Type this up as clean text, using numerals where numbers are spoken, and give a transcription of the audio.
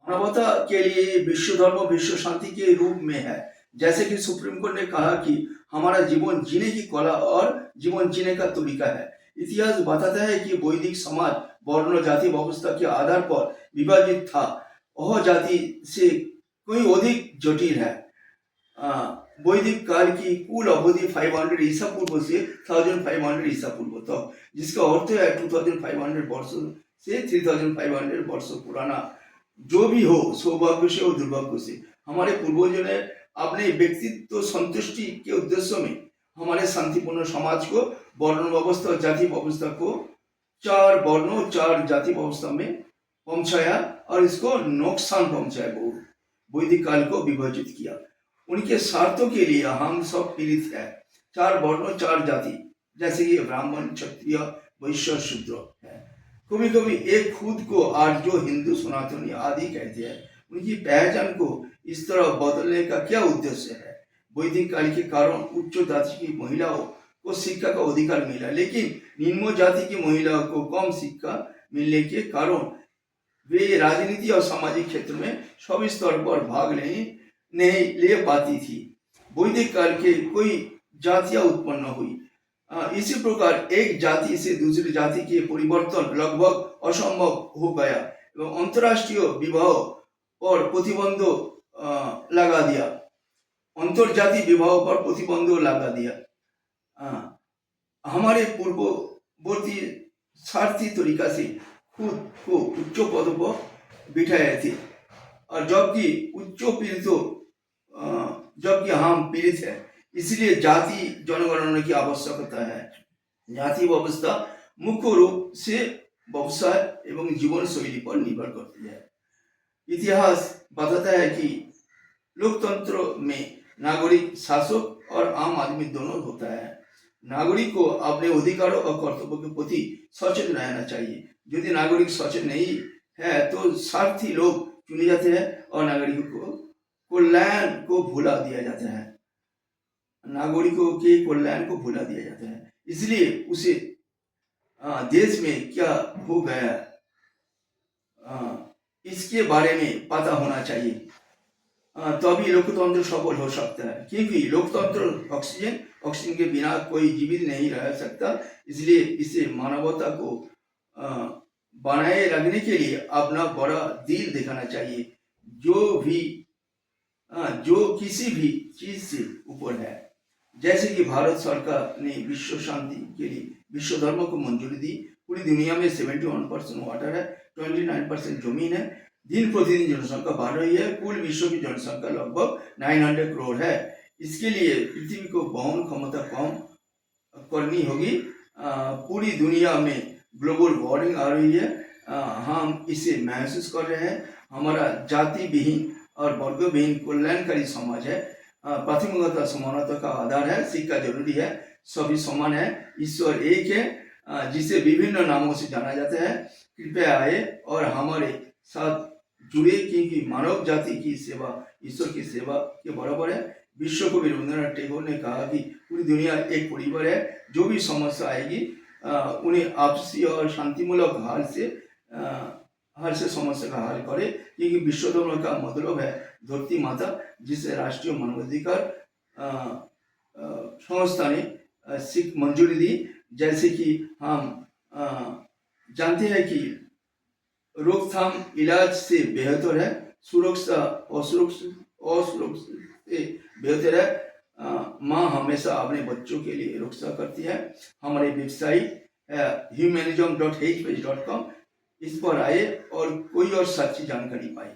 मानवता के लिए विश्व धर्म विश्व शांति के रूप में है। जैसे कि सुप्रीम कोर्ट ने कहा कि हमारा जीवन जीने की कला और जीवन जीने का तरीका है। इतिहास बताता है कि वैदिक समाज वर्ण जाति व्यवस्था के आधार पर विभाजित था। वह जाति से कोई अधिक जटिल है। वैदिक काल की कुल अवधि 500 ईसा पूर्व से 1500 ईसा पूर्व तक, जिसका अर्थ है 2500 वर्षों से 3500 वर्षों पुराना। जो भी हो, सौभाग्य से और दुर्भाग्य से, हमारे पूर्वजों ने अपने व्यक्तित्व संतुष्टि के उद्देश्य में हमारे शांतिपूर्ण समाज को वर्ण व्यवस्था और जाति व्यवस्था को 4 वर्णों 4 जाति व्यवस्था में पहुंचाया और इसको नुकसान पहुंचाया। बहुत वैदिक काल को विभाजित किया। उनके स्वार्थों के लिए हम सब पीड़ित है। 4 वर्णों 4 जाति, जैसे कि ब्राह्मण क्षत्रिय वैश्य शूद्र है। कभी कभी एक खुद को आर्यो हिंदू सनातनी आदि कहते हैं। उनकी पहचान को इस तरह बदलने का क्या उद्देश्य है? वैदिक काल के कारण उच्च जाति की महिलाओं को शिक्षा का अधिकार मिला, लेकिन निम्न जाति की महिलाओं को कम शिक्षा मिलने के कारण वे राजनीति और सामाजिक क्षेत्र में सभी स्तर पर भाग नहीं ले पाती थी। वैदिक काल के कोई जातियां उत्पन्न हुई। इसी प्रकार एक जाति से दूसरी जाति के परिवर्तन लगभग असंभव हो गया एवं अंतरराष्ट्रीय विवाह पर प्रतिबंध लगा दिया। अंतरजातीय विवाह पर प्रतिबंध लगा दिया। हमारे पूर्ववर्ती स्वार्थी तरीका से खुद को उच्च पद पर बिठाए थे, और जबकि हम पीड़ित है, इसलिए जाति जनगणना की आवश्यकता है। जाति व्यवस्था मुख्य रूप से व्यवसाय एवं जीवन शैली पर निर्भर करती है। इतिहास बताता है कि लोकतंत्र में नागरिक शासक और आम आदमी दोनों होता है। नागरिक को अपने अधिकारों और कर्तव्यों के प्रति सचेत रहना चाहिए। यदि नागरिक सचेत नहीं है तो स्वार्थी लोग चुने जाते हैं और नागरिकों को कल्याण को भुला दिया जाता है। नागरिकों के कल्याण को भुला दिया जाता है। इसलिए उसे देश में क्या हो गया इसके बारे में पता होना चाहिए, तभी लोकतंत्र सफल हो सकता है। क्योंकि लोकतंत्र ऑक्सीजन के बिना कोई जीवित नहीं रह सकता। इसलिए इसे मानवता को बनाए रखने के लिए अपना बड़ा दिल दिखाना चाहिए, जो किसी भी चीज से ऊपर है। जैसे कि भारत सरकार ने विश्व शांति के लिए विश्व धर्म को मंजूरी दी। पूरी दुनिया में 71% वाटर है, 29% जमीन है, दिन प्रतिदिन जनसंख्या बढ़ रही है। कुल विश्व की जनसंख्या लगभग 900 करोड़ है। इसके लिए पृथ्वी को वहन क्षमता कम करनी होगी। पूरी दुनिया में ग्लोबल वार्मिंग आ रही है, हम इसे महसूस कर रहे हैं। हमारा जाति विहीन और वर्ग विहीन कल्याणकारी समाज है। प्राथमिकता समानता का आधार है। शिक्षा जरूरी है। सभी समान है। ईश्वर एक है, जिसे विभिन्न नामों से जाना जाता है। कृपया आए और हमारे साथ जुड़े, क्योंकि मानव जाति की सेवा ईश्वर की सेवा के बराबर है। विश्व कवि रविंद्रनाथ टैगोर ने कहा कि पूरी दुनिया एक परिवार है। जो भी समस्या आएगी उन्हें आपसी और शांतिमूलक हल से समस्या का हल करे, क्योंकि विश्व धर्म का मतलब है धरती माता, जिसे राष्ट्रीय मानवाधिकार संस्था ने मंजूरी दी। जैसे कि हम जानते हैं कि रोकथाम इलाज से बेहतर है, सुरक्षा असुरक्षित से बेहतर है। माँ हमेशा अपने बच्चों के लिए रक्षा करती है। हमारी वेबसाइट humanism.hpage.com, इस पर आए और कोई और सच्ची जानकारी पाए।